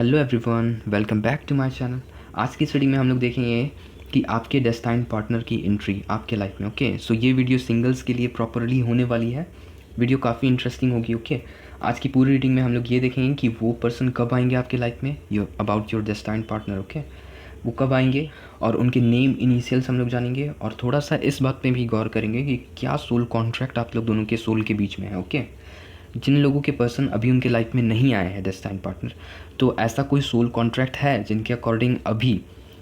Hello everyone, welcome back to my channel. आज की इस वीडियो में हम लोग देखेंगे कि आपके डेस्टाइन पार्टनर की एंट्री आपके लाइफ में। ओके, सो ये वीडियो सिंगल्स के लिए प्रॉपरली होने वाली है। वीडियो काफ़ी इंटरेस्टिंग होगी। ओके, आज की पूरी रीडिंग में हम लोग ये देखेंगे कि वो पर्सन कब आएंगे आपके लाइफ में, about your destined partner. Okay, वो कब आएंगे और उनके नेम इनिशियल्स हम लोग जानेंगे, और थोड़ा सा इस बात पे भी गौर करेंगे कि क्या सोल कॉन्ट्रैक्ट आप लोग दोनों के सोल के बीच में है। ओके, जिन लोगों के पर्सन अभी उनके लाइफ में नहीं आए हैं डेस्टाइन पार्टनर, तो ऐसा कोई सोल कॉन्ट्रैक्ट है जिनके अकॉर्डिंग अभी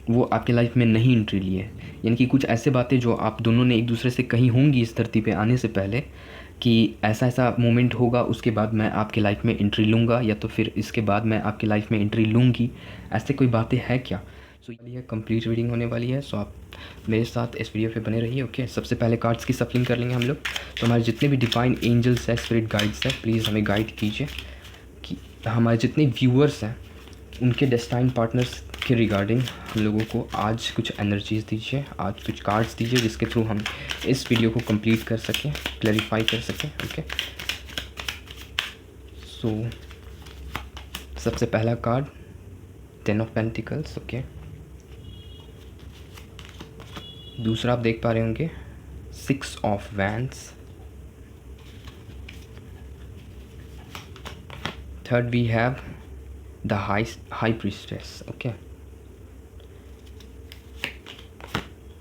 वो आपके लाइफ में नहीं एंट्री लिए। यानी कि कुछ ऐसे बातें जो आप दोनों ने एक दूसरे से कही होंगी इस धरती पे आने से पहले, कि ऐसा ऐसा मोमेंट होगा, उसके बाद मैं आपके लाइफ में एंट्री लूँगा, या तो फिर इसके बाद मैं आपकी लाइफ में एंट्री लूँगी। ऐसे कोई बातें हैं क्या? सो ये कंप्लीट रीडिंग होने वाली है। सो आप मेरे साथ इस वीडियो पे बने रहिए। ओके, सबसे पहले कार्ड्स की सफलिंग कर लेंगे हम लोग। तो हमारे जितने भी डिवाइन एंजल्स है, स्पिरिट गाइड्स है, प्लीज़ हमें गाइड कीजिए कि हमारे जितने व्यूअर्स हैं उनके डेस्टाइन पार्टनर्स के रिगार्डिंग हम लोगों को आज कुछ एनर्जीज दीजिए, आज कुछ कार्ड्स दीजिए, जिसके थ्रू हम इस वीडियो को कंप्लीट कर सकें, क्लैरिफाई कर सकें। ओके, सो सबसे पहला कार्ड 10 ऑफ पेंटिकल्स। ओके, दूसरा आप देख पा रहे होंगे 6 of wands. Third we have the high priestess. Okay,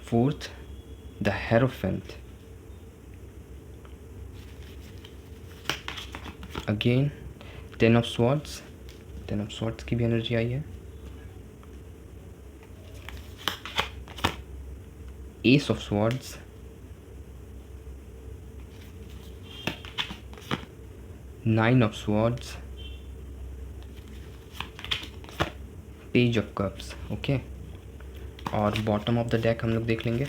fourth the hierophant. Again 10 of swords. 10 of swords की भी एनर्जी आई है। ace of swords, 9 of swords, page of cups. Okay, और बॉटम ऑफ द डेक हम लोग देख लेंगे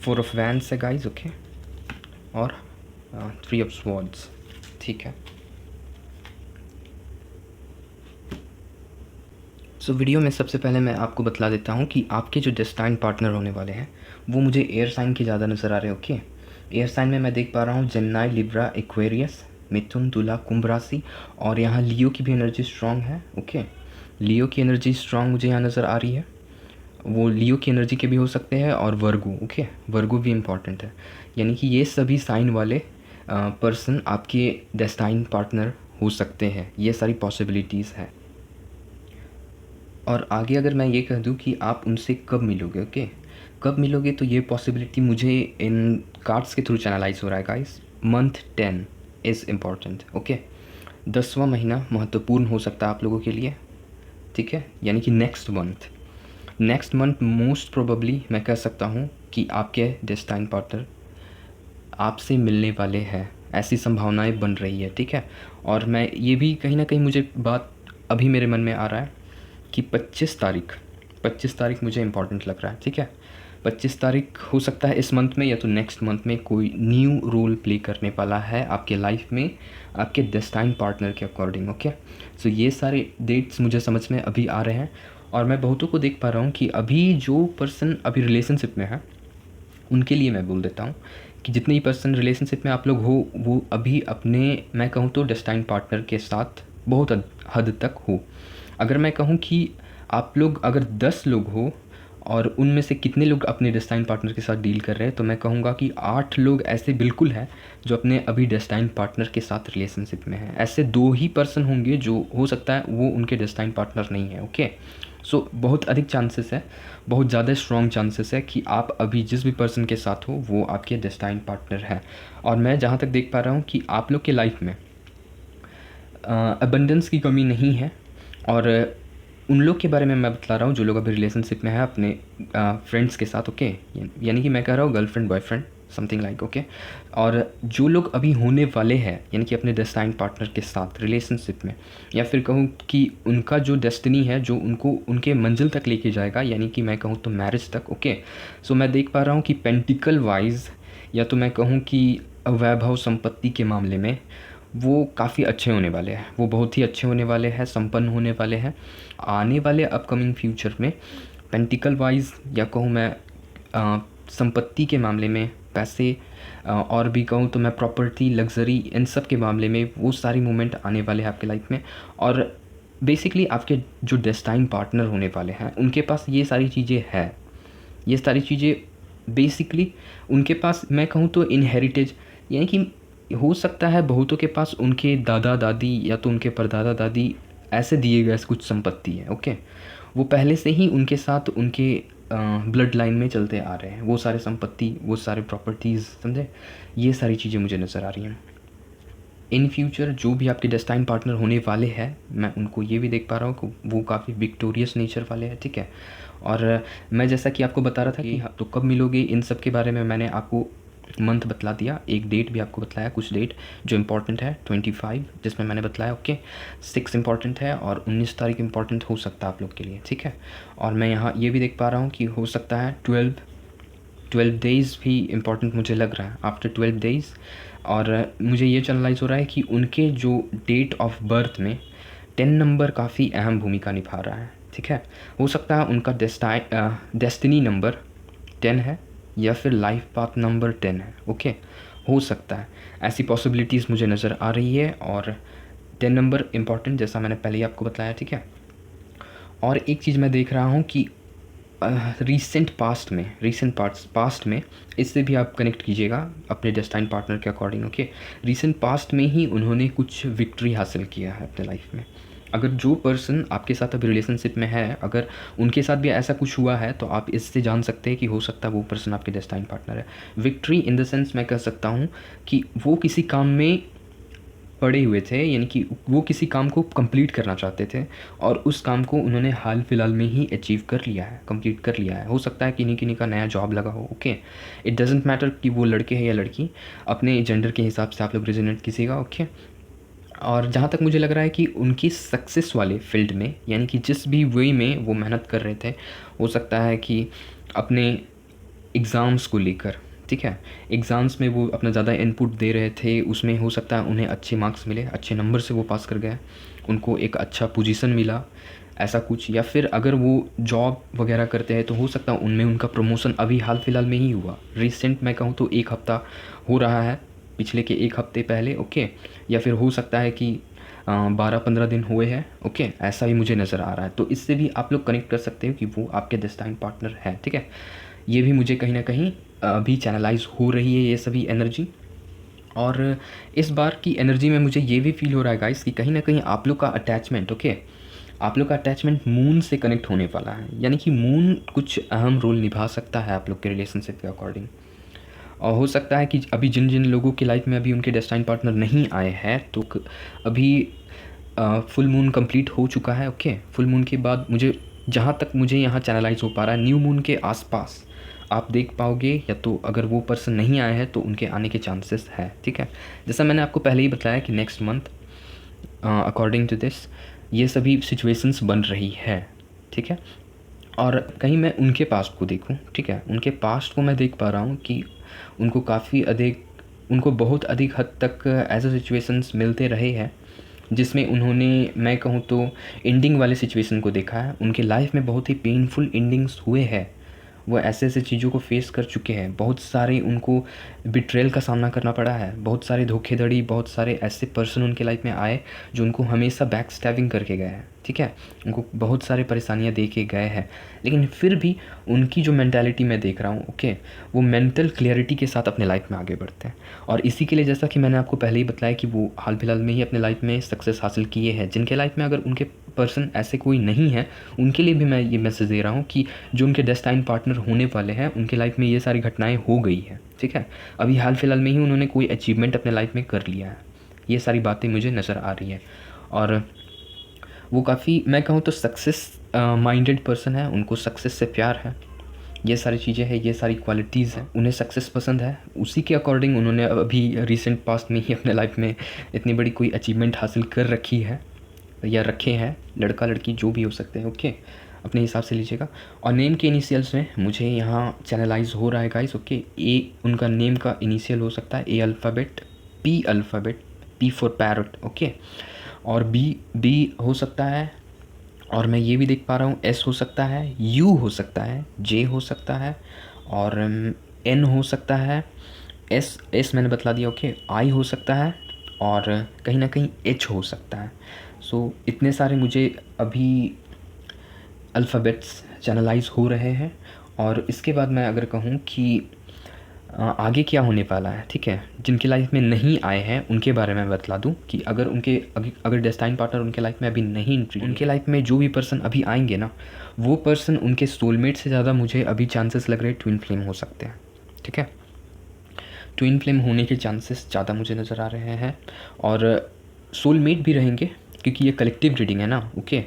4 of wands है guys. Okay, और 3 ऑफ स्वॉर्ड्स। ठीक है, सो वीडियो में सबसे पहले मैं आपको बतला देता हूँ कि आपके जो डेस्टाइन पार्टनर होने वाले हैं वो मुझे एयर साइन के ज़्यादा नज़र आ रहे हैं। ओके, एयर साइन में मैं देख पा रहा हूँ जेमिनी, लिब्रा, एक्वेरियस, मिथुन, तुला, कुंभ राशि, और यहाँ लियो की भी एनर्जी स्ट्रॉन्ग है। ओके, लियो की एनर्जी स्ट्रॉन्ग मुझे यहाँ नज़र आ रही है। वो लियो की एनर्जी के भी हो सकते हैं, और वर्गो। ओके, वर्गो भी इम्पॉर्टेंट है। यानी कि ये सभी साइन वाले पर्सन आपके डेस्टाइन पार्टनर हो सकते हैं। ये सारी पॉसिबिलिटीज़ है। और आगे अगर मैं ये कह दूँ कि आप उनसे कब मिलोगे, ओके, कब मिलोगे, तो ये पॉसिबिलिटी मुझे इन कार्ड्स के थ्रू चैनलाइज हो रहा है guys. Month 10 is important. Okay, 10वां महीना महत्वपूर्ण हो सकता है आप लोगों के लिए। ठीक है, यानी कि नेक्स्ट मंथ मोस्ट प्रोबेबली मैं कह सकता हूँ कि आपके डेस्टाइन पार्टनर आपसे मिलने वाले हैं, ऐसी संभावनाएं बन रही है। ठीक है, और मैं ये भी कहीं ना कहीं मुझे बात अभी मेरे मन में आ रहा है कि 25 तारीख मुझे इम्पॉर्टेंट लग रहा है। ठीक है, 25 तारीख हो सकता है इस मंथ में, या तो नेक्स्ट मंथ में कोई न्यू रोल प्ले करने वाला है आपके लाइफ में, आपके डेस्टाइन पार्टनर के अकॉर्डिंग। ओके, सो ये सारे डेट्स मुझे समझ में अभी आ रहे हैं। और मैं बहुतों को देख पा रहा हूँ कि अभी जो पर्सन अभी रिलेशनशिप में है उनके लिए मैं बोल देता हूँ कि जितने ही पर्सन रिलेशनशिप में आप लोग हो, वो अभी अपने, मैं कहूँ तो डेस्टाइन पार्टनर के साथ बहुत हद तक हो। अगर मैं कहूँ कि आप लोग अगर 10 लोग हो और उनमें से कितने लोग अपने डेस्टाइन पार्टनर के साथ डील कर रहे हैं, तो मैं कहूँगा कि 8 लोग ऐसे बिल्कुल हैं जो अपने अभी डेस्टाइन पार्टनर के साथ रिलेशनशिप में हैं। ऐसे 2 ही पर्सन होंगे जो हो सकता है वो उनके डेस्टाइन पार्टनर नहीं है। ओके, सो बहुत अधिक चांसेस है, बहुत ज़्यादा स्ट्रॉन्ग चांसेस है कि आप अभी जिस भी पर्सन के साथ हो वो आपके डेस्टाइन पार्टनर है। और मैं जहाँ तक देख पा रहा हूँ कि आप लोग के लाइफ में अबंडेंस की कमी नहीं है। और उन लोग के बारे में मैं बतला रहा हूँ जो लोग अभी रिलेशनशिप में है अपने फ्रेंड्स के साथ। ओके, यानी कि मैं कह रहा हूँ girlfriend boyfriend something like. Okay, और जो लोग अभी होने वाले हैं यानी कि अपने डेस्टाइन पार्टनर के साथ रिलेशनशिप में, या फिर कहूँ कि उनका जो डेस्टिनी है जो उनको उनके मंजिल तक लेके जाएगा, यानी कि मैं कहूँ तो मैरिज तक। ओके, सो मैं देख पा रहा हूँ कि पेंटिकल वाइज, या तो मैं कहूँ कि वैभव संपत्ति के मामले में वो काफ़ी अच्छे होने वाले हैं, वो बहुत ही अच्छे होने वाले हैं, संपन्न होने वाले हैं आने वाले अपकमिंग फ्यूचर में। पेंटिकल वाइज या कहूँ मैं संपत्ति के मामले में, पैसे, और भी कहूँ तो मैं प्रॉपर्टी, लग्जरी, इन सब के मामले में वो सारी मोमेंट आने वाले हैं आपके लाइफ में। और बेसिकली आपके जो डेस्टाइन पार्टनर होने वाले हैं उनके पास ये सारी चीज़ें हैं। ये सारी चीज़ें बेसिकली उनके पास, मैं कहूँ तो इनहेरिटेज, यानी कि हो सकता है बहुतों के पास उनके दादा दादी या तो उनके परदादा दादी ऐसे दिए गए कुछ संपत्ति है। ओके, वो पहले से ही उनके साथ उनके ब्लड लाइन में चलते आ रहे हैं, वो सारे संपत्ति, वो सारे प्रॉपर्टीज़, समझे। ये सारी चीज़ें मुझे नज़र आ रही हैं। इन फ्यूचर जो भी आपके डेस्टाइन पार्टनर होने वाले हैं, मैं उनको ये भी देख पा रहा हूँ कि वो काफ़ी विक्टोरियस नेचर वाले हैं, ठीक है। और मैं जैसा कि आपको बता रहा था कि तो कब मिलोगे, इन सब के बारे में मैंने आपको मंथ बतला दिया, एक डेट भी आपको बतलाया, कुछ डेट जो इम्पोर्टेंट है 25 जिसमें मैंने बतलाया, ओके। 6 इम्पॉर्टेंट है और 19 तारीख इम्पॉर्टेंट हो सकता है आप लोग के लिए, ठीक है। और मैं यहाँ ये भी देख पा रहा हूँ कि हो सकता है 12 डेज़ भी इम्पॉर्टेंट मुझे लग रहा है, आफ्टर 12 डेज़। और मुझे ये चैनलाइज हो रहा है कि उनके जो डेट ऑफ बर्थ में 10 नंबर काफ़ी अहम भूमिका निभा रहा है, ठीक है। हो सकता है उनका डेस्टिनी नंबर 10 है या फिर लाइफ पाथ नंबर 10 है, ओके। हो सकता है, ऐसी पॉसिबिलिटीज़ मुझे नज़र आ रही है। और 10 नंबर इम्पॉर्टेंट, जैसा मैंने पहले ही आपको बताया, ठीक है। और एक चीज़ मैं देख रहा हूँ कि रीसेंट पास्ट में इससे भी आप कनेक्ट कीजिएगा अपने डेस्टाइन पार्टनर के अकॉर्डिंग, ओके। रीसेंट पास्ट में ही उन्होंने कुछ विक्ट्री हासिल किया है अपने लाइफ में। अगर जो पर्सन आपके साथ अभी रिलेशनशिप में है, अगर उनके साथ भी ऐसा कुछ हुआ है तो आप इससे जान सकते हैं कि हो सकता है वो पर्सन आपके डेस्टाइन पार्टनर है। विक्ट्री इन द सेंस मैं कह सकता हूँ कि वो किसी काम में पड़े हुए थे, यानी कि वो किसी काम को कंप्लीट करना चाहते थे और उस काम को उन्होंने हाल फिलहाल में ही अचीव कर लिया है, कंप्लीट कर लिया है। हो सकता है किन्हीं किन्हीं का नया जॉब लगा हो, ओके। इट डजेंट मैटर कि वो लड़के हैं या लड़की, अपने जेंडर के हिसाब से आप लोग रिजोनेट कीजिएगा, ओके। और जहाँ तक मुझे लग रहा है कि उनकी सक्सेस वाले फील्ड में, यानी कि जिस भी वे में वो मेहनत कर रहे थे, हो सकता है कि अपने एग्ज़ाम्स को लेकर, ठीक है, एग्ज़ाम्स में वो अपना ज़्यादा इनपुट दे रहे थे, उसमें हो सकता है उन्हें अच्छे मार्क्स मिले, अच्छे नंबर से वो पास कर गए, उनको एक अच्छा पोजीशन मिला, ऐसा कुछ। या फिर अगर वो जॉब वगैरह करते हैं तो हो सकता है उनमें उनका प्रमोशन अभी हाल फिलहाल में ही हुआ, रिसेंट मैं कहूँ तो 1 हफ़्ता हो रहा है, पिछले के 1 हफ़्ते पहले, ओके। या फिर हो सकता है कि 12-15 दिन हुए हैं, ओके। ऐसा ही मुझे नज़र आ रहा है, तो इससे भी आप लोग कनेक्ट कर सकते हो कि वो आपके डेस्टाइन पार्टनर है, ठीक है। ये भी मुझे कहीं ना कहीं अभी चैनलाइज हो रही है ये सभी एनर्जी। और इस बार की एनर्जी में मुझे ये भी फील हो रहा है गाइस कि कहीं ना कहीं आप लोग का अटैचमेंट, ओके, आप लोग का अटैचमेंट मून से कनेक्ट होने वाला है, यानी कि मून कुछ अहम रोल निभा सकता है आप लोग के रिलेशनशिप के अकॉर्डिंग। और हो सकता है कि अभी जिन जिन लोगों की लाइफ में अभी उनके डेस्टाइन पार्टनर नहीं आए हैं तो अभी फुल मून कंप्लीट हो चुका है, ओके। फुल मून के बाद मुझे, जहाँ तक मुझे यहाँ चैनलाइज हो पा रहा है, न्यू मून के आसपास आप देख पाओगे, या तो अगर वो पर्सन नहीं आए हैं तो उनके आने के चांसेस है, ठीक है। जैसा मैंने आपको पहले ही बताया कि next month according to this ये सभी सिचुएशंस बन रही है, ठीक है। और कहीं मैं उनके पास्ट को देखूं, ठीक है, उनके पास्ट को मैं देख पा रहा हूं कि उनको बहुत अधिक हद तक ऐसे सिचुएशंस मिलते रहे हैं जिसमें उन्होंने, मैं कहूँ तो, एंडिंग वाले सिचुएशन को देखा है। उनके लाइफ में बहुत ही पेनफुल एंडिंग्स हुए हैं, वो ऐसे ऐसे चीज़ों को फेस कर चुके हैं, बहुत सारे उनको बिट्रेल का सामना करना पड़ा है, बहुत सारे धोखेधड़ी, बहुत सारे ऐसे पर्सन उनके लाइफ में आए जो उनको हमेशा बैक स्टैबिंग करके गए हैं, ठीक है, उनको बहुत सारे परेशानियां दे के गए हैं। लेकिन फिर भी उनकी जो मेंटालिटी मैं देख रहा हूँ, ओके, वो मेंटल क्लियरिटी के साथ अपने लाइफ में आगे बढ़ते हैं। और इसी के लिए, जैसा कि मैंने आपको पहले ही बताया कि वो हाल फिलहाल में ही अपने लाइफ में सक्सेस हासिल किए हैं। जिनके लाइफ में अगर उनके पर्सन ऐसे कोई नहीं है, उनके लिए भी मैं ये मैसेज दे रहा हूँ कि जो उनके डेस्टाइन पार्टनर होने वाले हैं उनके लाइफ में ये सारी घटनाएं हो गई है, ठीक है। अभी हाल फिलहाल में ही उन्होंने कोई अचीवमेंट अपने लाइफ में कर लिया है, ये सारी बातें मुझे नज़र आ रही है। और वो काफ़ी, मैं कहूँ तो, सक्सेस माइंडेड पर्सन है, उनको सक्सेस से प्यार है, ये सारी चीज़ें हैं, ये सारी क्वालिटीज़ हैं, उन्हें सक्सेस पसंद है। उसी के अकॉर्डिंग उन्होंने अभी रिसेंट पास्ट में ही अपने लाइफ में इतनी बड़ी कोई अचीवमेंट हासिल कर रखी है या रखे हैं, लड़का लड़की जो भी हो सकते हैं, ओके, अपने हिसाब से लीजिएगा। और नेम के इनिशियल्स में मुझे यहाँ चैनलाइज हो रहा है गाइस, ओके। ए उनका नेम का इनिशियल हो सकता है, A alphabet, P for parrot, okay. और बी हो सकता है, और मैं ये भी देख पा रहा हूँ एस हो सकता है, यू हो सकता है, जे हो सकता है, और एन हो सकता है, एस मैंने बतला दिया, ओके। आई हो सकता है, और कहीं ना कहीं एच हो सकता है। सो इतने सारे मुझे अभी अल्फ़ाबेट्स चैनलाइज़ हो रहे हैं। और इसके बाद मैं अगर कहूँ कि आगे क्या होने वाला है, ठीक है, जिनकी लाइफ में नहीं आए हैं उनके बारे में बतला दूँ कि अगर डेस्टाइन पार्टनर उनके लाइफ में अभी नहीं एंट्री, उनके लाइफ में जो भी पर्सन अभी आएंगे ना, वो पर्सन उनके सोलमेट से ज़्यादा मुझे अभी चांसेस लग रहे हैं ट्विन फ्लेम हो सकते हैं। ठीक है, ट्विन फ्लेम होने के चांसेस ज़्यादा मुझे नज़र आ रहे हैं। और सोलमेट भी रहेंगे क्योंकि ये कलेक्टिव रीडिंग है ना। ओके,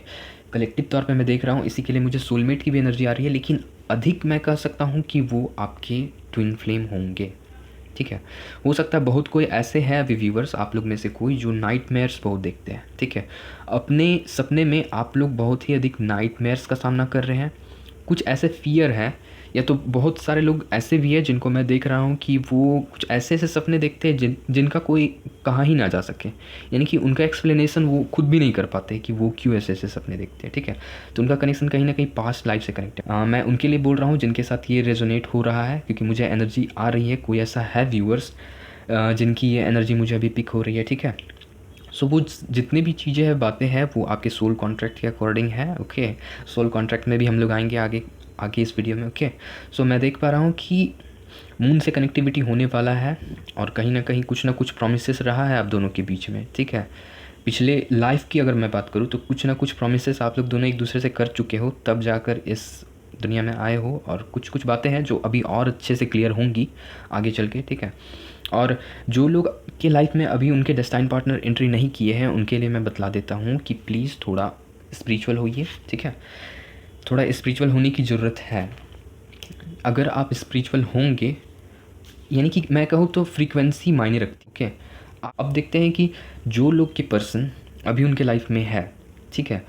कलेक्टिव तौर पे मैं देख रहा हूँ, इसी के लिए मुझे सोलमेट की भी एनर्जी आ रही है, लेकिन अधिक मैं कह सकता हूँ कि वो आपके ट्विन फ्लेम होंगे। ठीक है, हो सकता है बहुत कोई ऐसे हैं अभी व्यूवर्स, आप लोग में से कोई जो नाइटमेयर्स बहुत देखते हैं। ठीक है, अपने सपने में आप लोग बहुत ही अधिक नाइटमेयर्स का सामना कर रहे हैं। कुछ ऐसे फियर हैं, या तो बहुत सारे लोग ऐसे भी हैं जिनको मैं देख रहा हूँ कि वो कुछ ऐसे ऐसे सपने देखते हैं जिनका कोई कहा ही ना जा सके, यानी कि उनका एक्सप्लेनेशन वो खुद भी नहीं कर पाते कि वो क्यों ऐसे ऐसे सपने देखते हैं। ठीक है, तो उनका कनेक्शन कहीं ना कहीं पास्ट लाइफ से कनेक्ट है। मैं उनके लिए बोल रहा हूँ जिनके साथ ये रेजोनेट हो रहा है, क्योंकि मुझे एनर्जी आ रही है। कोई ऐसा है व्यूअर्स जिनकी ये एनर्जी मुझे अभी पिक हो रही है। ठीक है, सो वो जितनी भी चीज़ें हैं, बातें हैं, वो आपके सोल कॉन्ट्रैक्ट के अकॉर्डिंग है। ओके, सोल कॉन्ट्रैक्ट में भी हम लोग आएंगे आगे आगे इस वीडियो में। ओके, सो मैं देख पा रहा हूँ कि मून से कनेक्टिविटी होने वाला है, और कहीं ना कहीं कुछ ना कुछ प्रोमिसेस रहा है आप दोनों के बीच में। ठीक है, पिछले लाइफ की अगर मैं बात करूँ तो कुछ ना कुछ प्रोमिसेस आप लोग दोनों एक दूसरे से कर चुके हो, तब जाकर इस दुनिया में आए हो। और कुछ कुछ बातें हैं जो अभी और अच्छे से क्लियर होंगी आगे चल के। ठीक है, और जो लोग के लाइफ में अभी उनके डेस्टाइन पार्टनर एंट्री नहीं किए हैं, उनके लिए मैं बतला देता हूँ कि प्लीज़ थोड़ा स्पिरिचुअल होइए। ठीक है, थोड़ा स्पिरिचुअल होने की ज़रूरत है। अगर आप स्पिरिचुअल होंगे, यानी कि मैं कहूँ तो फ्रीक्वेंसी मायने रखती है। ओके, अब देखते हैं कि जो लोग के पर्सन अभी उनके लाइफ में है, ठीक है,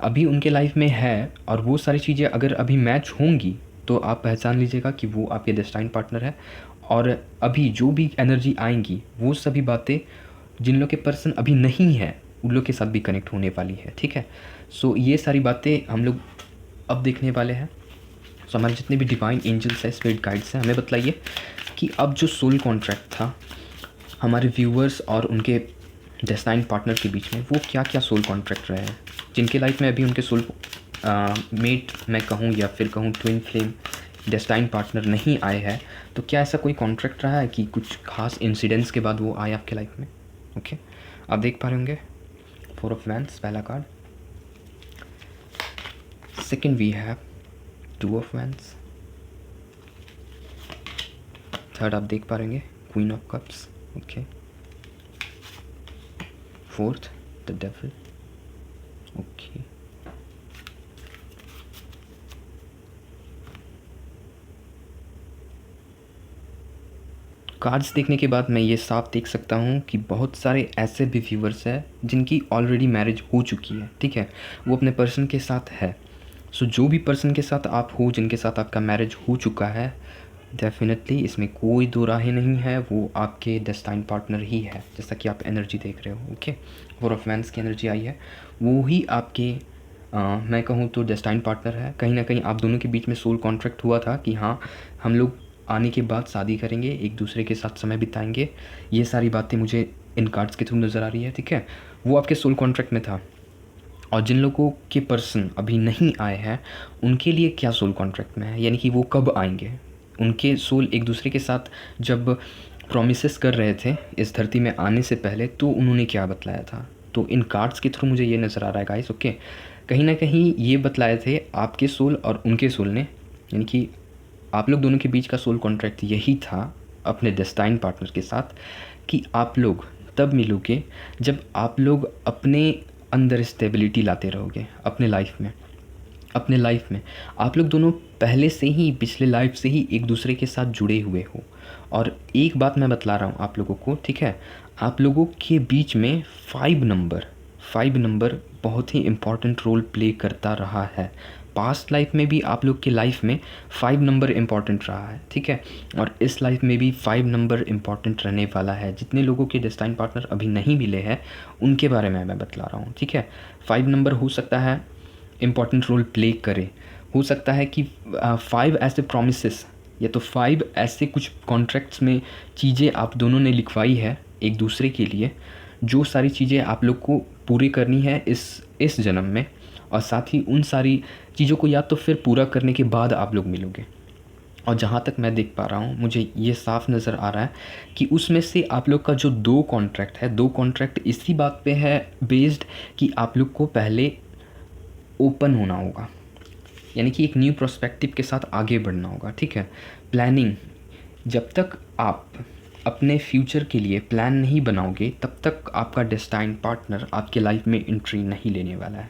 अभी उनके लाइफ में है, और वो सारी चीज़ें अगर अभी मैच होंगी तो आप पहचान लीजिएगा कि वो आपके डेस्टाइन पार्टनर है। और अभी जो भी एनर्जी आएंगी, वो सभी बातें जिन लोग के पर्सन अभी नहीं है उन लोग के साथ भी कनेक्ट होने वाली है। ठीक है, सो ये सारी बातें हम लोग अब देखने वाले हैं। सो हमारे जितने भी डिवाइन एंजल्स हैं, स्पिरिट गाइड्स हैं, हमें बतलाइए कि अब जो सोल कॉन्ट्रैक्ट था हमारे व्यूअर्स और उनके डेस्टाइन पार्टनर के बीच में, वो क्या क्या सोल कॉन्ट्रैक्ट रहे हैं। जिनके लाइफ में अभी उनके सोल मेट मैं कहूँ या फिर कहूँ ट्विन फ्लेम डेस्टाइन पार्टनर नहीं आए हैं, तो क्या ऐसा कोई कॉन्ट्रैक्ट रहा है कि कुछ खास इंसिडेंट्स के बाद वो आए आपके लाइफ में। ओके, आप देख पा रहे होंगे 4 ऑफ वैंड्स पहला card, second we have 2 of wands, third आप देख पा रहे होंगे queen of cups. Okay, fourth the devil. Okay, cards देखने के बाद मैं ये साफ देख सकता हूँ कि बहुत सारे ऐसे भी व्यूवर्स हैं जिनकी ऑलरेडी मैरिज हो चुकी है। ठीक है, वो अपने पर्सन के साथ है। सो जो भी पर्सन के साथ आप हो, जिनके साथ आपका मैरिज हो चुका है, डेफिनेटली इसमें कोई दो राहें नहीं है, वो आपके डेस्टाइन पार्टनर ही है। जैसा कि आप एनर्जी देख रहे हो। ओके, 4 ऑफ वैंड्स की एनर्जी आई है, वो ही आपके मैं कहूँ तो डेस्टाइन पार्टनर है। कहीं ना कहीं आप दोनों के बीच में सोल कॉन्ट्रैक्ट हुआ था कि हाँ, हम लोग आने के बाद शादी करेंगे, एक दूसरे के साथ समय बिताएंगे। ये सारी बातें मुझे इन कार्ड्स के थ्रू नज़र आ रही है। ठीक है, वो आपके सोल कॉन्ट्रैक्ट में था। और जिन लोगों के पर्सन अभी नहीं आए हैं, उनके लिए क्या सोल कॉन्ट्रैक्ट में है, यानी कि वो कब आएंगे। उनके सोल एक दूसरे के साथ जब प्रोमिसेस कर रहे थे इस धरती में आने से पहले, तो उन्होंने क्या बतलाया था। तो इन कार्ड्स के थ्रू मुझे ये नज़र आ रहा है गाइस। ओके, कहीं ना कहीं ये बतलाए थे आपके सोल और उनके सोल ने, यानी कि आप लोग दोनों के बीच का सोल कॉन्ट्रैक्ट यही था अपने डेस्टाइन पार्टनर के साथ, कि आप लोग तब मिलोगे जब आप लोग अपने अंदर स्टेबिलिटी लाते रहोगे अपने लाइफ में। अपने लाइफ में आप लोग दोनों पहले से ही, पिछले लाइफ से ही एक दूसरे के साथ जुड़े हुए हो। और एक बात मैं बतला रहा हूँ आप लोगों को, ठीक है, आप लोगों के बीच में 5 नंबर बहुत ही इम्पॉर्टेंट रोल प्ले करता रहा है। पास्ट लाइफ में भी आप लोग के लाइफ में 5 नंबर इम्पॉर्टेंट रहा है। ठीक है, और इस लाइफ में भी 5 नंबर इम्पॉर्टेंट रहने वाला है। जितने लोगों के डेस्टाइन पार्टनर अभी नहीं मिले हैं, उनके बारे में मैं बतला रहा हूँ। ठीक है, 5 नंबर हो सकता है इम्पॉर्टेंट रोल प्ले करे। हो सकता है कि 5 ऐसे प्रॉमिसेस, या तो 5 ऐसे कुछ कॉन्ट्रैक्ट्स में चीज़ें आप दोनों ने लिखवाई है एक दूसरे के लिए, जो सारी चीज़ें आप लोग को पूरी करनी है इस जन्म में, और साथ ही उन सारी चीज़ों को या तो फिर पूरा करने के बाद आप लोग मिलोगे। और जहाँ तक मैं देख पा रहा हूँ, मुझे ये साफ नज़र आ रहा है कि उसमें से आप लोग का जो 2 कॉन्ट्रैक्ट है, 2 कॉन्ट्रैक्ट इसी बात पे है बेस्ड कि आप लोग को पहले ओपन होना होगा, यानी कि एक न्यू पर्सपेक्टिव के साथ आगे बढ़ना होगा, ठीक है। प्लानिंग, जब तक आप अपने फ्यूचर के लिए प्लान नहीं बनाओगे तब तक आपका डेस्टाइन पार्टनर आपके लाइफ में एंट्री नहीं लेने वाला है।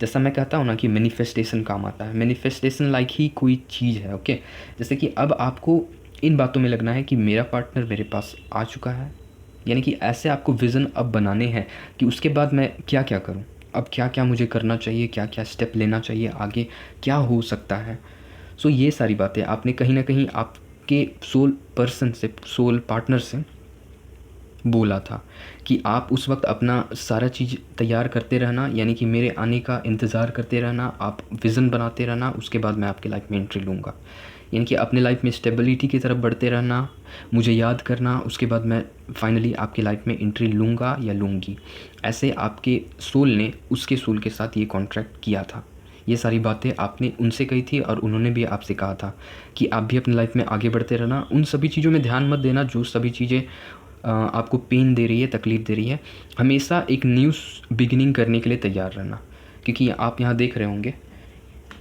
जैसा मैं कहता हूँ ना कि मैनिफेस्टेशन काम आता है, मैनिफेस्टेशन लाइक ही कोई चीज़ है, ओके। जैसे कि अब आपको इन बातों में लगना है कि मेरा पार्टनर मेरे पास आ चुका है, यानी कि ऐसे आपको विज़न अब बनाने हैं कि उसके बाद मैं क्या क्या करूँ, अब क्या क्या मुझे करना चाहिए, क्या क्या स्टेप लेना चाहिए, आगे क्या हो सकता है। सो ये सारी बातें आपने कहीं ना कहीं आपके सोल पर्सन से, सोल पार्टनर से बोला था कि आप उस वक्त अपना सारा चीज़ तैयार करते रहना, यानी कि मेरे आने का इंतज़ार करते रहना, आप विज़न बनाते रहना, उसके बाद मैं आपकी लाइफ में एंट्री लूँगा। यानी कि अपने लाइफ में स्टेबिलिटी की तरफ बढ़ते रहना, मुझे याद करना, उसके बाद मैं फाइनली आपकी लाइफ में एंट्री लूँगा या लूँगी। ऐसे आपके सोल ने उसके सोल के साथ ये कॉन्ट्रैक्ट किया था। ये सारी बातें आपने उनसे कही थी और उन्होंने भी आपसे कहा था कि आप भी अपनी लाइफ में आगे बढ़ते रहना, उन सभी चीज़ों में ध्यान मत देना जो सभी चीज़ें आपको पेन दे रही है, तकलीफ़ दे रही है। हमेशा एक न्यू बिगिनिंग करने के लिए तैयार रहना, क्योंकि आप यहाँ देख रहे होंगे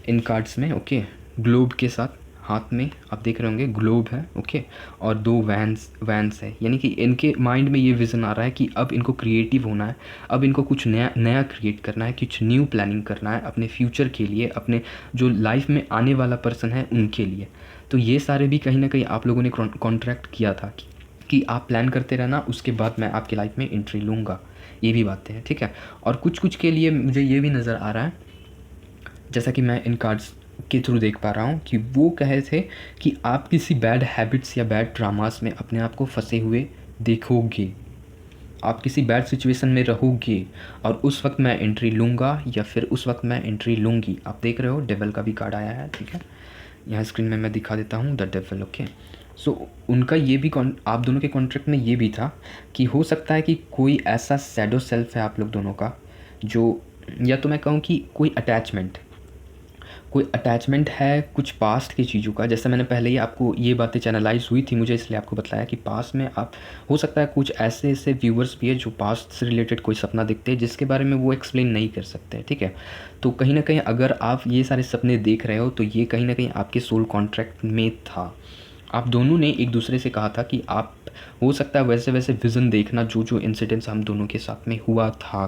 इन कार्ड्स में, ओके, ग्लोब के साथ हाथ में आप देख रहे होंगे ग्लोब है, ओके, और 2 वैन्स है, यानी कि इनके माइंड में ये विज़न आ रहा है कि अब इनको क्रिएटिव होना है, अब इनको कुछ नया क्रिएट करना है, कुछ न्यू प्लानिंग करना है अपने फ्यूचर के लिए, अपने जो लाइफ में आने वाला पर्सन है उनके लिए। तो ये सारे भी कहीं ना कहीं आप लोगों ने कॉन्ट्रैक्ट किया था कि आप प्लान करते रहना, उसके बाद मैं आपकी लाइफ में एंट्री लूँगा। ये भी बातें हैं, ठीक है। और कुछ के लिए मुझे ये भी नज़र आ रहा है, जैसा कि मैं इन कार्ड्स के थ्रू देख पा रहा हूँ कि वो कहे थे कि आप किसी बैड हैबिट्स या बैड ड्रामास में अपने आप को फंसे हुए देखोगे, आप किसी बैड सिचुएशन में रहोगे और उस वक्त मैं एंट्री लूँगा या फिर उस वक्त मैं एंट्री लूँगी। आप देख रहे हो डेविल का भी कार्ड आया है, ठीक है, यहाँ स्क्रीन में मैं दिखा देता हूँ, द डेविल, ओके। सो उनका ये भी आप दोनों के कॉन्ट्रैक्ट में ये भी था कि हो सकता है कि कोई ऐसा शैडो सेल्फ है आप लोग दोनों का, जो, या तो मैं कहूँ कि कोई अटैचमेंट है कुछ पास्ट की चीज़ों का। जैसे मैंने पहले ही आपको ये बातें चैनलाइज हुई थी मुझे, इसलिए आपको बताया कि पास्ट में आप, हो सकता है कुछ ऐसे व्यूअर्स भी है जो पास्ट से रिलेटेड कोई सपना देखते हैं जिसके बारे में वो एक्सप्लेन नहीं कर सकते, ठीक है। तो कहीं ना कहीं अगर आप ये सारे सपने देख रहे हो तो ये कहीं ना कहीं आपके सोल कॉन्ट्रैक्ट में था। आप दोनों ने एक दूसरे से कहा था कि आप, हो सकता है वैसे विज़न देखना, जो इंसिडेंट्स हम दोनों के साथ में हुआ था,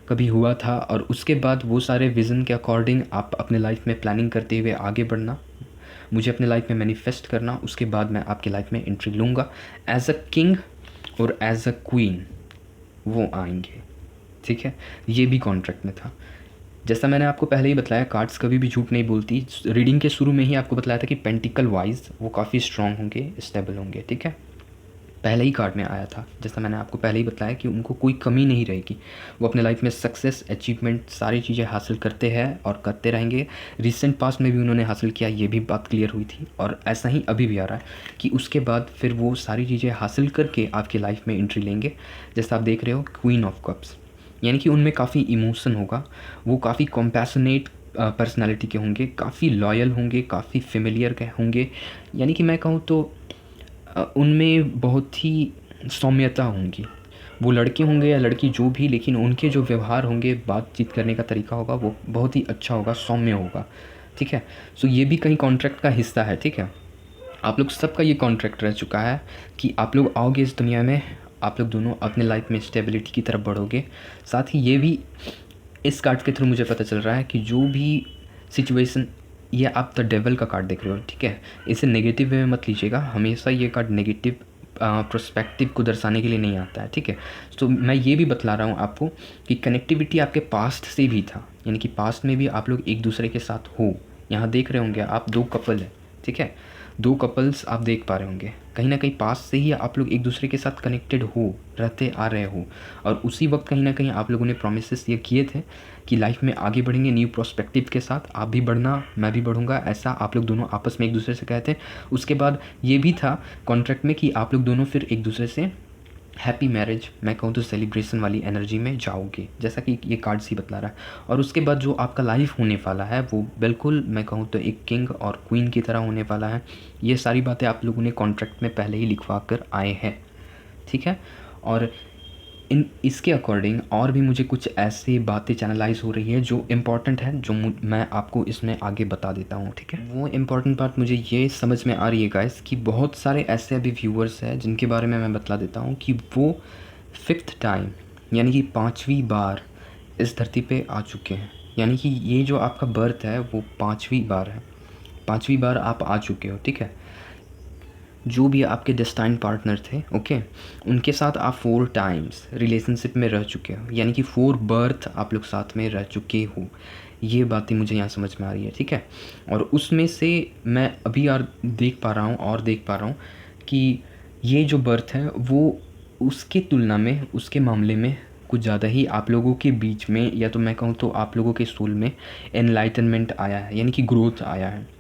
कभी हुआ था, और उसके बाद वो सारे विज़न के अकॉर्डिंग आप अपने लाइफ में प्लानिंग करते हुए आगे बढ़ना, मुझे अपने लाइफ में मैनिफेस्ट करना, उसके बाद मैं आपकी लाइफ में एंट्री लूँगा एज अ किंग और एज अ क्वीन, वो आएंगे, ठीक है। ये भी कॉन्ट्रैक्ट में था। जैसा मैंने आपको पहले ही बताया, कार्ड्स कभी भी झूठ नहीं बोलती। रीडिंग के शुरू में ही आपको बताया था कि पेंटिकल वाइज वो काफ़ी स्ट्रॉन्ग होंगे, स्टेबल होंगे, ठीक है, पहले ही कार्ड में आया था। जैसा मैंने आपको पहले ही बताया कि उनको कोई कमी नहीं रहेगी, वो अपने लाइफ में सक्सेस, अचीवमेंट, सारी चीज़ें हासिल करते हैं और करते रहेंगे। रिसेंट पास्ट में भी उन्होंने हासिल किया, ये भी बात क्लियर हुई थी, और ऐसा ही अभी भी आ रहा है कि उसके बाद फिर वो सारी चीज़ें हासिल करके आपकी लाइफ में एंट्री लेंगे। जैसा आप देख रहे हो क्वीन ऑफ कप्स, यानी कि उनमें काफ़ी इमोशन होगा, वो काफ़ी कॉम्पैशनेट पर्सनालिटी के होंगे, काफ़ी लॉयल होंगे, काफ़ी फेमिलियर के होंगे, यानी कि मैं कहूँ तो उनमें बहुत ही सौम्यता होंगी। वो लड़के होंगे या लड़की जो भी, लेकिन उनके जो व्यवहार होंगे, बातचीत करने का तरीका होगा, वो बहुत ही अच्छा होगा, सौम्य होगा, ठीक है। सो ये भी कहीं कॉन्ट्रैक्ट का हिस्सा है, ठीक है। आप लोग सबका ये कॉन्ट्रैक्ट रह चुका है कि आप लोग आओगे इस दुनिया में, आप लोग दोनों अपने लाइफ में स्टेबिलिटी की तरफ बढ़ोगे। साथ ही ये भी इस कार्ड के थ्रू मुझे पता चल रहा है कि जो भी सिचुएशन, ये आप द डेविल का कार्ड देख रहे हो, ठीक है, इसे नेगेटिव वे में मत लीजिएगा, हमेशा ये कार्ड नेगेटिव प्रोस्पेक्टिव को दर्शाने के लिए नहीं आता है, ठीक है। तो मैं ये भी बतला रहा हूँ आपको कि कनेक्टिविटी आपके पास्ट से भी था, यानी कि पास्ट में भी आप लोग एक दूसरे के साथ हो। यहाँ देख रहे होंगे आप 2 कपल है, ठीक है, 2 कपल्स आप देख पा रहे होंगे, कहीं ना कहीं पास्ट से ही आप लोग एक दूसरे के साथ कनेक्टेड हो, रहते आ रहे हो, और उसी वक्त कहीं ना कहीं आप लोगों ने प्रोमिसेस ये किए थे कि लाइफ में आगे बढ़ेंगे न्यू प्रोस्पेक्टिव के साथ, आप भी बढ़ना, मैं भी बढ़ूंगा, ऐसा आप लोग दोनों आपस में एक दूसरे से कहते हैं। उसके बाद ये भी था कॉन्ट्रैक्ट में कि आप लोग दोनों फिर एक दूसरे से हैप्पी मैरिज, मैं कहूँ तो सेलिब्रेशन वाली एनर्जी में जाओगे, जैसा कि ये कार्ड्स ही बतला रहा है। और उसके बाद जो आपका लाइफ होने वाला है वो बिल्कुल मैं कहूँ तो एक किंग और क्वीन की तरह होने वाला है। ये सारी बातें आप लोगों ने कॉन्ट्रैक्ट में पहले ही लिखवा कर आए हैं, ठीक है। और इसके अकॉर्डिंग और भी मुझे कुछ ऐसी बातें चैनलाइज हो रही है जो इम्पॉर्टेंट है, जो मैं आपको इसमें आगे बता देता हूँ, ठीक है। वो इम्पॉर्टेंट बात मुझे ये समझ में आ रही है गाइस कि बहुत सारे ऐसे अभी व्यूअर्स हैं जिनके बारे में मैं बतला देता हूँ कि वो 5th टाइम यानी कि 5वीं बार इस धरती पे आ चुके हैं। यानी कि ये जो आपका बर्थ है वो 5वीं बार है, 5वीं बार आप आ चुके हो, ठीक है। जो भी आपके डेस्टाइन पार्टनर थे, ओके, उनके साथ आप 4 टाइम्स रिलेशनशिप में रह चुके हो, यानी कि 4 बर्थ आप लोग साथ में रह चुके हो। ये बातें मुझे यहाँ समझ में आ रही है, ठीक है। और उसमें से मैं अभी और देख पा रहा हूँ कि ये जो बर्थ है वो उसके तुलना में, उसके मामले में कुछ ज़्यादा ही आप लोगों के बीच में, या तो मैं कहूँ तो आप लोगों के सोल में एनलाइटनमेंट आया है, यानी कि ग्रोथ आया है।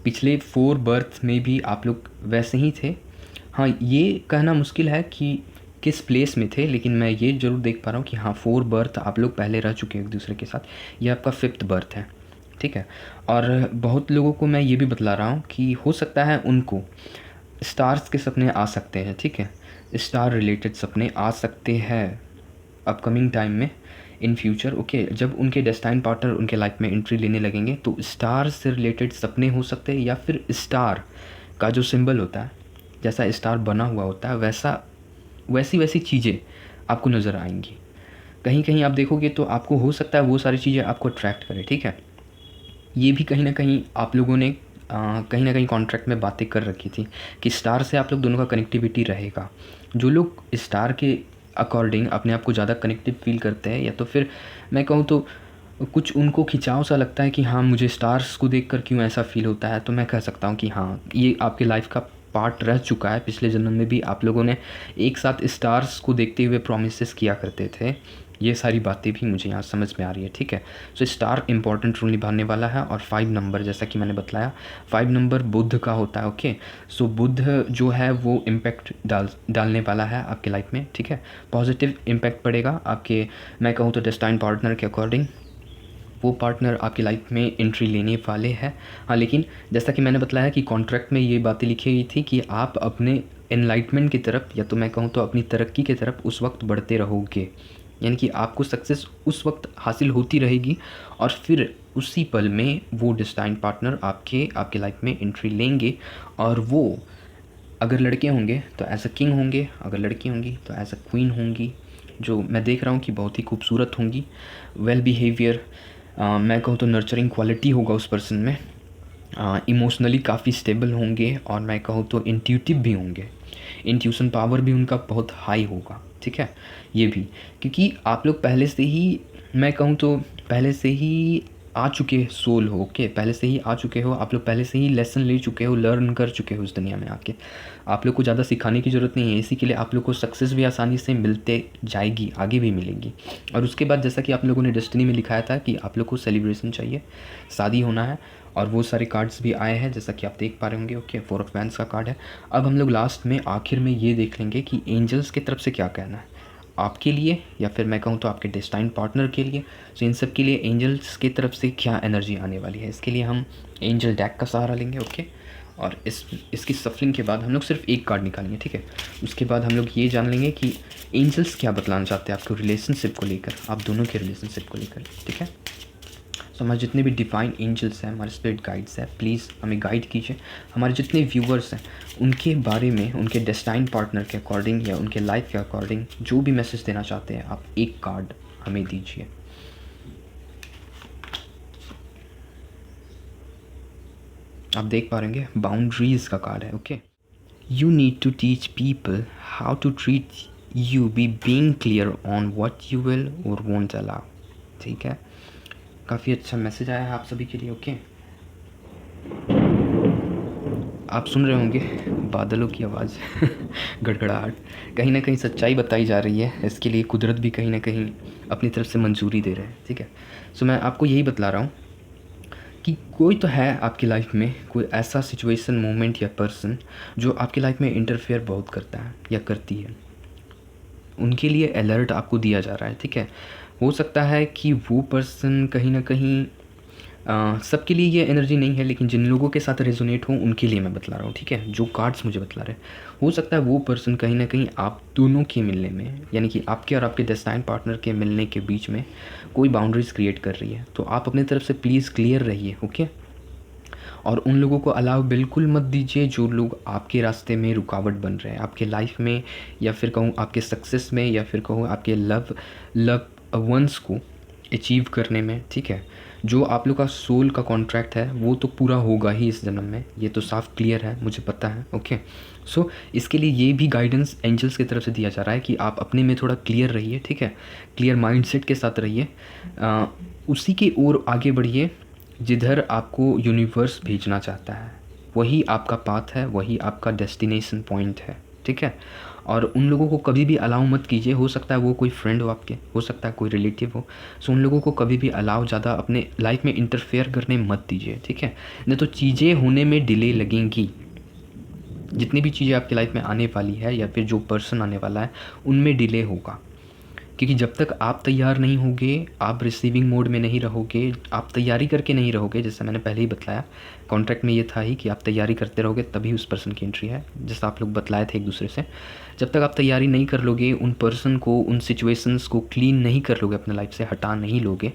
पिछले 4 बर्थ में भी आप लोग वैसे ही थे। हाँ, ये कहना मुश्किल है कि किस प्लेस में थे, लेकिन मैं ये ज़रूर देख पा रहा हूँ कि हाँ 4 बर्थ आप लोग पहले रह चुके हैं एक दूसरे के साथ। ये आपका 5th बर्थ है, ठीक है। और बहुत लोगों को मैं ये भी बतला रहा हूँ कि हो सकता है उनको स्टार्स के सपने आ सकते हैं, ठीक है। स्टार रिलेटेड सपने आ सकते हैं अपकमिंग टाइम में, इन फ्यूचर, ओके। जब उनके डेस्टाइन पार्टनर उनके लाइफ में एंट्री लेने लगेंगे तो स्टार से रिलेटेड सपने हो सकते हैं, या फिर स्टार का जो सिंबल होता है, जैसा स्टार बना हुआ होता है वैसी चीज़ें आपको नज़र आएंगी। कहीं कहीं आप देखोगे तो आपको हो सकता है वो सारी चीज़ें आपको अट्रैक्ट करें, ठीक है। ये भी कहीं ना कहीं आप लोगों ने कहीं ना कहीं कॉन्ट्रैक्ट में बातें कर रखी थी कि स्टार से आप लोग दोनों का कनेक्टिविटी रहेगा। जो लोग स्टार के अकॉर्डिंग अपने आप को ज़्यादा कनेक्टिव फील करते हैं, या तो फिर मैं कहूँ तो कुछ उनको खिंचाव सा लगता है कि हाँ मुझे स्टार्स को देखकर क्यों ऐसा फील होता है, तो मैं कह सकता हूँ कि हाँ ये आपके लाइफ का पार्ट रह चुका है। पिछले जन्म में भी आप लोगों ने एक साथ स्टार्स को देखते हुए प्रोमिसेस किया करते थे। ये सारी बातें भी मुझे यहाँ समझ में आ रही है, ठीक है। सो स्टार इंपॉर्टेंट रोल निभाने वाला है। और 5 नंबर, जैसा कि मैंने बताया, 5 नंबर बुध का होता है, ओके। सो बुध जो है वो इम्पैक्ट डालने वाला है आपके लाइफ में, ठीक है। पॉजिटिव इम्पैक्ट पड़ेगा आपके, मैं कहूँ तो डेस्टाइन पार्टनर के अकॉर्डिंग। वो पार्टनर आपकी लाइफ में एंट्री लेने वाले हैं। हाँ, लेकिन जैसा कि मैंने बताया कि कॉन्ट्रैक्ट में ये बातें लिखी गई थी कि आप अपने एनलाइटमेंट की तरफ, या तो मैं कहूँ तो अपनी तरक्की की तरफ उस वक्त बढ़ते रहोगे। यानी कि आपको सक्सेस उस वक्त हासिल होती रहेगी, और फिर उसी पल में वो डेस्टाइन पार्टनर आपके लाइफ में एंट्री लेंगे। और वो अगर लड़के होंगे तो एज अ किंग होंगे, अगर लड़की होंगी तो एज अ क्वीन होंगी, जो मैं देख रहा हूँ कि बहुत ही खूबसूरत होंगी। वेल बिहेवियर, मैं कहूँ तो नर्चरिंग क्वालिटी होगा उस पर्सन में। इमोशनली काफ़ी स्टेबल होंगे, और मैं कहूँ तो इंट्यूटिव भी होंगे। इंट्यूशन पावर भी उनका बहुत हाई होगा, ठीक है। ये भी क्योंकि आप लोग पहले से ही, मैं कहूँ तो पहले से ही आ चुके सोल हो, ओके। पहले से ही आ चुके हो आप लोग, पहले से ही लेसन ले चुके हो, लर्न कर चुके हो इस दुनिया में आके। आप लोग को ज़्यादा सिखाने की ज़रूरत नहीं है, इसी के लिए आप लोग को सक्सेस भी आसानी से मिलते जाएगी, आगे भी मिलेगी। और उसके बाद जैसा कि आप लोगों ने डेस्टिनी में लिखाया था कि आप लोग को सेलिब्रेशन चाहिए, शादी होना है, और वो सारे कार्ड्स भी आए हैं जैसा कि आप देख पा रहे होंगे, ओके। 4 ऑफ वैंड्स का कार्ड है। अब हम लोग लास्ट में आखिर में ये देख लेंगे कि एंजल्स की तरफ से क्या कहना है आपके लिए, या फिर मैं कहूँ तो आपके डेस्टाइन पार्टनर के लिए। सो इन सब के लिए एंजल्स की तरफ से क्या एनर्जी आने वाली है, इसके लिए हम एंजल डेक का सहारा लेंगे, ओके। और इसकी सफलिंग के बाद हम लोग सिर्फ एक कार्ड निकालेंगे, ठीक है। उसके बाद हम लोग ये जान लेंगे कि एंजल्स क्या बतलाना चाहते हैं आपको रिलेशनशिप को लेकर, आप दोनों के रिलेशनशिप को लेकर, ठीक है। सो हमारे जितने भी डिवाइन एंजल्स हैं, हमारे स्पिरिट गाइड्स हैं, प्लीज़ हमें गाइड कीजिए। हमारे जितने व्यूवर्स हैं उनके बारे में, उनके डेस्टाइन पार्टनर के अकॉर्डिंग या उनके लाइफ के अकॉर्डिंग जो भी मैसेज देना चाहते हैं, आप एक कार्ड हमें दीजिए। आप देख पा रहे हैं बाउंड्रीज का कार्ड है, okay. You need to teach people how to treat you, be being clear on what you will और वोंट अलाउ, ठीक है। काफ़ी अच्छा मैसेज आया है आप सभी के लिए, ओके। आप सुन रहे होंगे बादलों की आवाज़ गड़गड़ाहट, कहीं ना कहीं सच्चाई बताई जा रही है। इसके लिए कुदरत भी कहीं ना कहीं अपनी तरफ से मंजूरी दे रहे हैं, ठीक है। सो मैं आपको यही बतला रहा हूँ कि कोई तो है आपकी लाइफ में, कोई ऐसा सिचुएशन, मोमेंट या पर्सन जो आपकी लाइफ में इंटरफेयर बहुत करता है या करती है, उनके लिए अलर्ट आपको दिया जा रहा है, ठीक है। हो सकता है कि वो पर्सन कहीं न कहीं सबके लिए ये एनर्जी नहीं है, लेकिन जिन लोगों के साथ रेजोनेट हो उनके लिए मैं बतला रहा हूँ, ठीक है, जो कार्ड्स मुझे बतला रहे हैं। हो सकता है वो पर्सन कहीं ना कहीं आप दोनों के मिलने में, यानी कि आपके और आपके डेस्टाइन पार्टनर के मिलने के बीच में कोई बाउंड्रीज क्रिएट कर रही है। तो आप अपनी तरफ से प्लीज़ क्लियर रहिए, ओके। और उन लोगों को अलाउ बिल्कुल मत दीजिए जो लोग आपके रास्ते में रुकावट बन रहे हैं, आपके लाइफ में, या फिर कहूँ आपके सक्सेस में, या फिर कहूँ आपके लव वंस को अचीव करने में, ठीक है। जो आप लोग का सोल का कॉन्ट्रैक्ट है वो तो पूरा होगा ही इस जन्म में, ये तो साफ क्लियर है, मुझे पता है, ओके। सो इसके लिए ये भी गाइडेंस एंजल्स की तरफ से दिया जा रहा है कि आप अपने में थोड़ा क्लियर रहिए, ठीक है, क्लियर माइंडसेट के साथ रहिए, उसी की ओर आगे बढ़िए जिधर आपको यूनिवर्स भेजना चाहता है। वही आपका पाथ है, वही आपका डेस्टिनेशन पॉइंट है, ठीक है। और उन लोगों को कभी भी अलाउ मत कीजिए, हो सकता है वो कोई फ्रेंड हो आपके, हो सकता है कोई रिलेटिव हो, सो उन लोगों को कभी भी अलाउ ज़्यादा अपने लाइफ में इंटरफेयर करने मत दीजिए, ठीक है। नहीं तो चीज़ें होने में डिले लगेंगी। जितनी भी चीज़ें आपकी लाइफ में आने वाली है या फिर जो पर्सन आने वाला है उनमें डिले होगा, क्योंकि जब तक आप तैयार नहीं होगे, आप रिसीविंग मोड में नहीं रहोगे, आप तैयारी करके नहीं रहोगे, जैसे मैंने पहले ही बतलाया, कॉन्ट्रैक्ट में ये था ही कि आप तैयारी करते रहोगे तभी उस पर्सन की एंट्री है, जैसा आप लोग बतलाए थे एक दूसरे से। जब तक आप तैयारी नहीं कर लोगे, उन पर्सन को, उन सिचुएशंस को क्लीन नहीं कर लोगे, अपने लाइफ से हटा नहीं लोगे,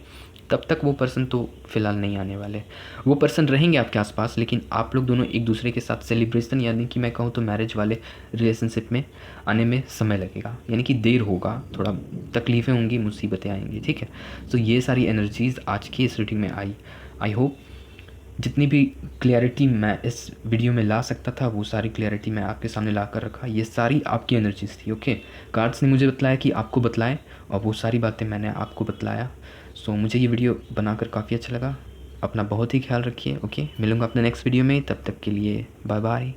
तब तक वो पर्सन तो फ़िलहाल नहीं आने वाले। वो पर्सन रहेंगे आपके आसपास, लेकिन आप लोग दोनों एक दूसरे के साथ सेलिब्रेशन, यानी कि मैं कहूँ तो मैरिज वाले रिलेशनशिप में आने में समय लगेगा, यानी कि देर होगा, थोड़ा तकलीफ़ें होंगी, मुसीबतें आएंगी, ठीक है। तो ये सारी एनर्जीज़ आज की इस रीडिंग में आई होप जितनी भी क्लैरिटी मैं इस वीडियो में ला सकता था वो सारी क्लैरिटी मैं आपके सामने ला कर रखा। ये सारी आपकी एनर्जीज़ थी, ओके। कार्ड्स ने मुझे बतलाया कि आपको बतलाएं, और वो सारी बातें मैंने आपको बतलाया। सो मुझे ये वीडियो बनाकर काफ़ी अच्छा लगा। अपना बहुत ही ख्याल रखिए, ओके। मिलूँगा अपने नेक्स्ट वीडियो में, तब तक के लिए बाय बाय।